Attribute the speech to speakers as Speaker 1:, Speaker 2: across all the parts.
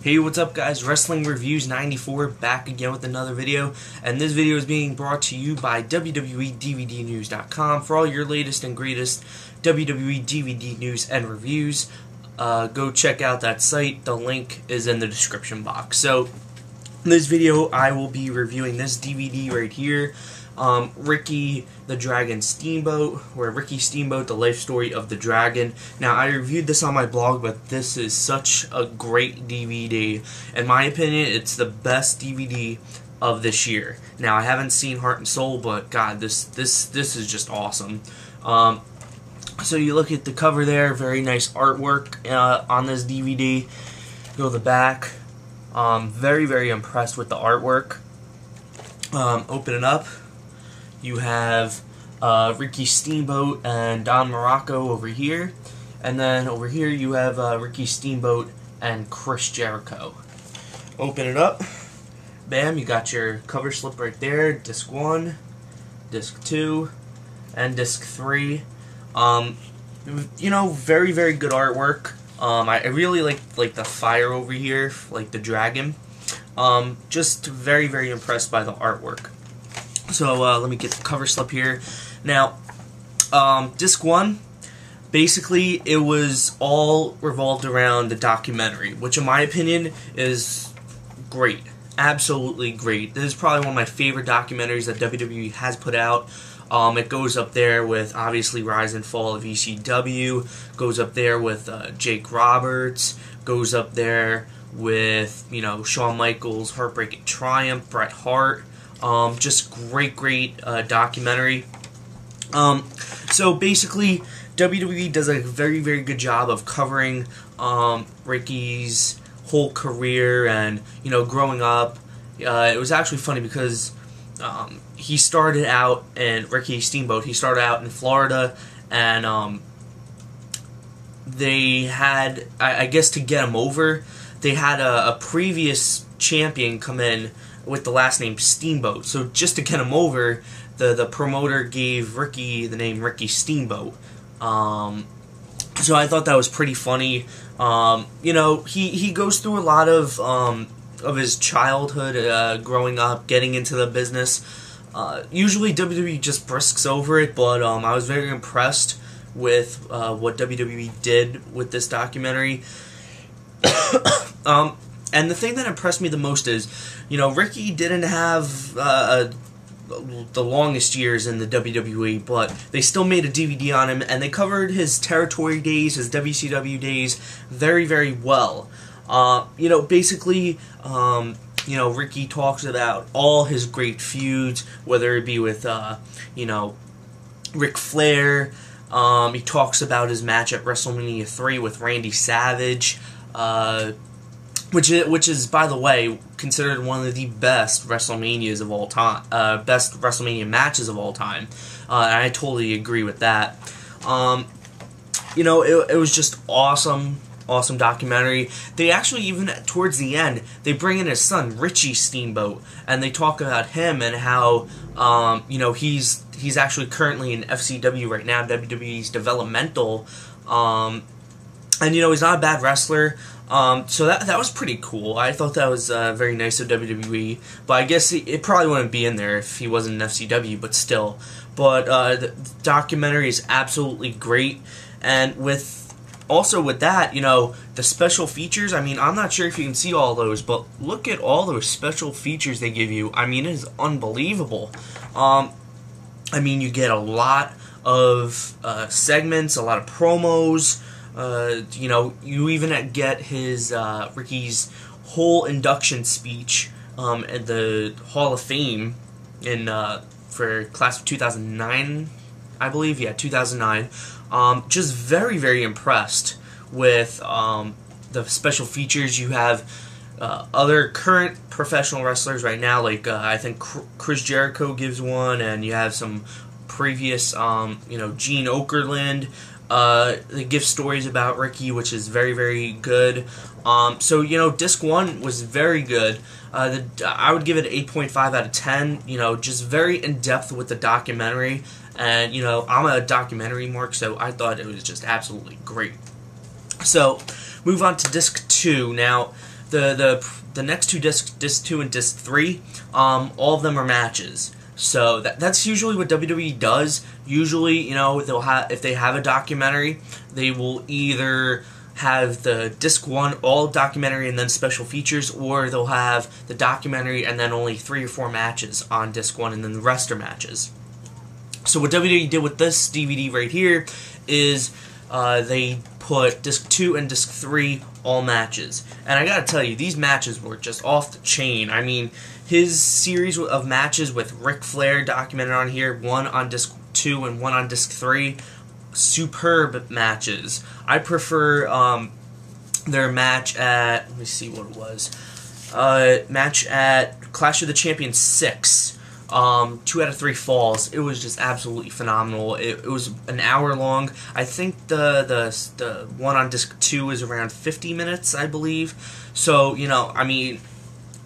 Speaker 1: Hey, what's up guys? Wrestling Reviews 94 back again with another video, and this video is being brought to you by WWEDVDnews.com for all your latest and greatest WWE DVD news and reviews. Go check out that site. The link is in the description box. So, in this video I will be reviewing this DVD right here, Ricky the Dragon Steamboat, or Ricky Steamboat, the life story of the Dragon. Now, I reviewed this on my blog, but this is such a great DVD. In my opinion, it's the best DVD of this year. Now, I haven't seen Heart and Soul, but God, this is just awesome. So you look at the cover there, very nice artwork on this DVD. Go to the back. Very, very impressed with the artwork. Open it up. You have Ricky Steamboat and Don Muraco over here. And then over here you have Ricky Steamboat and Chris Jericho. Open it up. Bam, you got your cover slip right there. Disc 1, Disc 2, and Disc 3. You know, very, very good artwork. I really like the fire over here, like the dragon. Just very, very impressed by the artwork. So let me get the cover slip here. Now, Disc 1, basically it was all revolved around the documentary, which in my opinion is great. Absolutely great. This is probably one of my favorite documentaries that WWE has put out. It goes up there with, obviously, Rise and Fall of ECW, goes up there with Jake Roberts, goes up there with, you know, Shawn Michaels' Heartbreak and Triumph, Bret Hart. Just great documentary. So basically, WWE does a very, very good job of covering Ricky's whole career and, you know, growing up. It was actually funny because he started out in Ricky Steamboat. He started out in Florida, and they had, I guess, to get him over, they had a previous champion come in with the last name Steamboat. So just to get him over, the promoter gave Ricky the name Ricky Steamboat. So I thought that was pretty funny. You know, he goes through a lot of his childhood, growing up, getting into the business. Usually WWE just brisks over it, but I was very impressed with what WWE did with this documentary. And the thing that impressed me the most is, you know, Ricky didn't have the longest years in the WWE, but they still made a DVD on him, and they covered his territory days, his WCW days, very, very well. You know, basically, you know, Ricky talks about all his great feuds, whether it be with, you know, Ric Flair. He talks about his match at WrestleMania 3 with Randy Savage, which is, by the way, considered one of the best WrestleManias of all time, best WrestleMania matches of all time, and I totally agree with that. You know, it was just awesome documentary. They actually, even towards the end, they bring in his son, Richie Steamboat, and they talk about him and how, you know, he's actually currently in FCW right now, WWE's developmental, and, you know, he's not a bad wrestler. So that was pretty cool. I thought that was very nice of WWE, but I guess it probably wouldn't be in there if he wasn't in FCW, but still. But the documentary is absolutely great, and also with that, you know, the special features, I mean, I'm not sure if you can see all those, but look at all those special features they give you. I mean, it is unbelievable. I mean, you get a lot of segments, a lot of promos. You know, you even get his Ricky's whole induction speech at the Hall of Fame in for class of 2009, I believe. Yeah, 2009. Just very, very impressed with the special features. You have other current professional wrestlers right now, like I think Chris Jericho gives one, and you have some previous, you know, Gene Okerlund. They give stories about Ricky, which is very, very good. So, you know, Disc 1 was very good. I would give it an 8.5 out of 10. You know, just very in-depth with the documentary. And, you know, I'm a documentary mark, so I thought it was just absolutely great. So, move on to Disc 2. Now, the next two discs, disc 2 and disc 3, all of them are matches. So that's usually what WWE does. Usually, you know, they'll have, if they have a documentary, they will either have the disc 1 all documentary and then special features, or they'll have the documentary and then only 3 or 4 matches on disc 1 and then the rest are matches. So what WWE did with this DVD right here is they put disc 2 and disc 3 all matches. And I gotta tell you, these matches were just off the chain. I mean, his series of matches with Ric Flair documented on here, one on disc 2 and one on disc 3, superb matches. I prefer their match at, let me see what it was, match at Clash of the Champions 6. 2 out of 3 falls. It was just absolutely phenomenal. It was an hour long. I think the one on disc 2 is around 50 minutes, I believe. So, you know, I mean,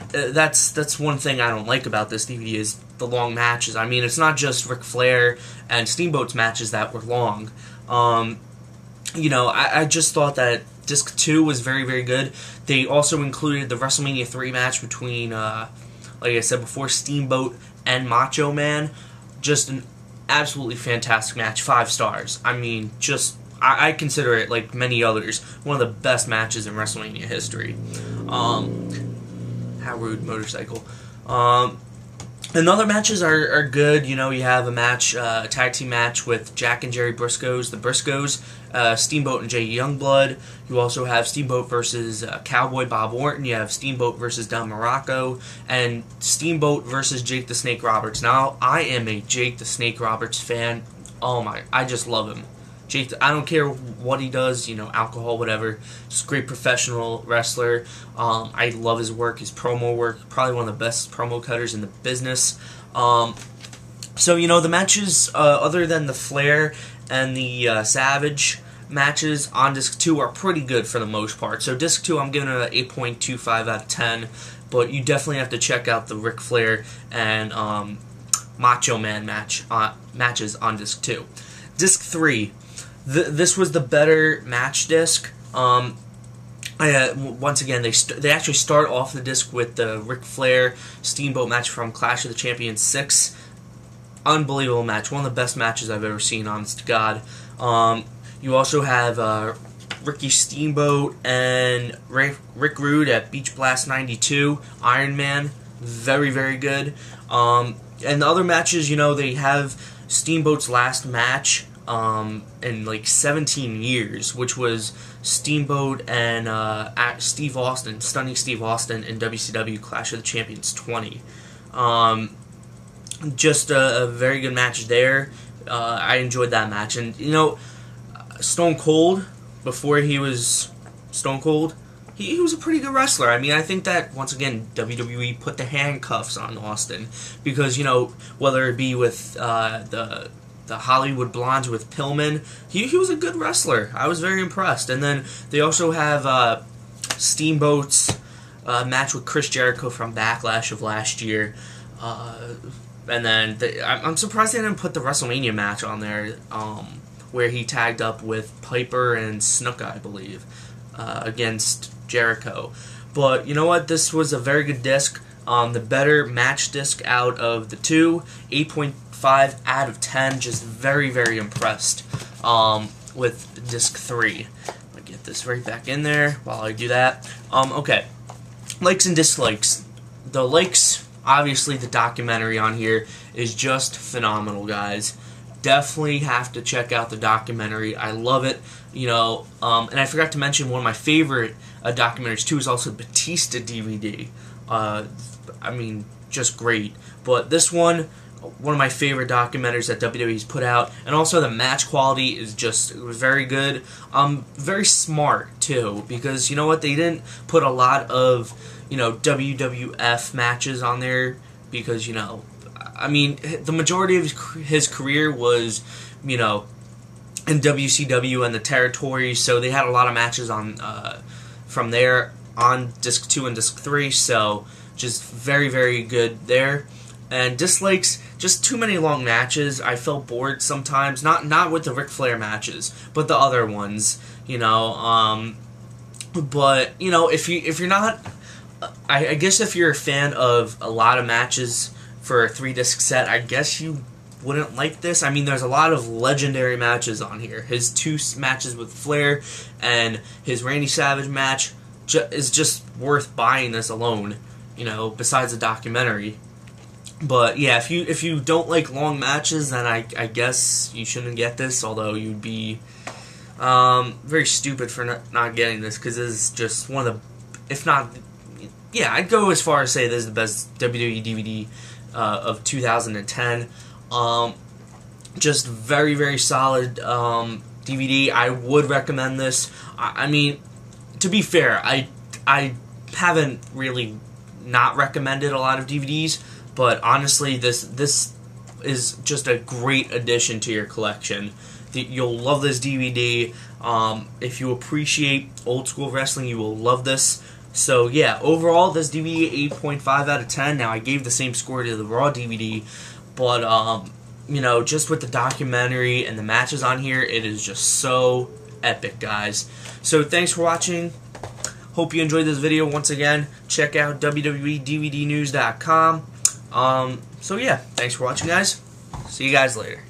Speaker 1: that's one thing I don't like about this DVD is the long matches. I mean, it's not just Ric Flair and Steamboat's matches that were long. You know, I just thought that disc 2 was very, very good. They also included the WrestleMania 3 match between, like I said before, Steamboat and Macho Man. Just an absolutely fantastic match, 5 stars. I mean, just, I consider it, like many others, one of the best matches in WrestleMania history. How rude, motorcycle. And the other matches are good. You know, you have a match, a tag team match with Jack and Gerry Briscoes, the Briscoes, Steamboat and Jay Youngblood. You also have Steamboat versus Cowboy Bob Orton. You have Steamboat versus Muraco, and Steamboat versus Jake the Snake Roberts. Now, I am a Jake the Snake Roberts fan. Oh my, I just love him. Jake, I don't care what he does, you know, alcohol, whatever. Just a great professional wrestler. I love his work, his promo work. Probably one of the best promo cutters in the business. So, you know, the matches, other than the Flair and the Savage matches on disc 2 are pretty good for the most part. So disc 2, I'm giving it an 8.25 out of 10. But you definitely have to check out the Ric Flair and Macho Man matches on disc 2. Disc 3. This was the better match disc. Once again, they actually start off the disc with the Ric Flair Steamboat match from Clash of the Champions 6. Unbelievable match. One of the best matches I've ever seen, honest to God. You also have Ricky Steamboat and Rick Rude at Beach Blast 92. Iron Man. Very, very good. And the other matches, you know, they have Steamboat's last match in like 17 years, which was Steamboat and Steve Austin, Stunning Steve Austin in WCW Clash of the Champions 20. Just a very good match there. I enjoyed that match. And, you know, Stone Cold, before he was Stone Cold, he was a pretty good wrestler. I mean, I think that, once again, WWE put the handcuffs on Austin because, you know, whether it be with the Hollywood Blondes with Pillman, he was a good wrestler. I was very impressed. And then they also have Steamboat's match with Chris Jericho from Backlash of last year. And then I'm surprised they didn't put the WrestleMania match on there, where he tagged up with Piper and Snuka, I believe, against Jericho. But you know what? This was a very good disc. The better match disc out of the two, 8.5 out of 10. Just very, very impressed with disc 3. I'm gonna get this right back in there while I do that. Okay, likes and dislikes. The likes, obviously, the documentary on here is just phenomenal, guys. Definitely have to check out the documentary. I love it. You know, and I forgot to mention one of my favorite documentaries too is also Batista DVD. I mean, just great. But this one of my favorite documentaries that WWE's put out, and also the match quality is just very good. Very smart too, because you know what, they didn't put a lot of, you know, WWF matches on there because, you know, I mean, the majority of his career was, you know, in WCW and the territories, so they had a lot of matches on from there on disc 2 and disc 3, so just very, very good there. And dislikes, just too many long matches. I felt bored sometimes, not with the Ric Flair matches, but the other ones, you know. But you know, if you're not I guess if you're a fan of a lot of matches for a 3-disc set, I guess you wouldn't like this. I mean, there's a lot of legendary matches on here. His 2 matches with Flair and his Randy Savage match is just worth buying this alone, you know, besides the documentary. But yeah, if you don't like long matches, then I guess you shouldn't get this, although you'd be very stupid for not getting this, because this is just one of the, if not, yeah, I'd go as far as say this is the best WWE DVD of 2010. Just very, very solid DVD. I would recommend this. I mean, to be fair, I haven't really not recommended a lot of DVDs, but honestly, this is just a great addition to your collection. You'll love this DVD. If you appreciate old school wrestling, you will love this. So yeah, overall, this DVD 8.5 out of 10. Now, I gave the same score to the Raw DVD, but you know, just with the documentary and the matches on here, it is just so epic, guys. So thanks for watching. Hope you enjoyed this video. Once again, check out WWEDVDnews.com. So yeah, thanks for watching, guys. See you guys later.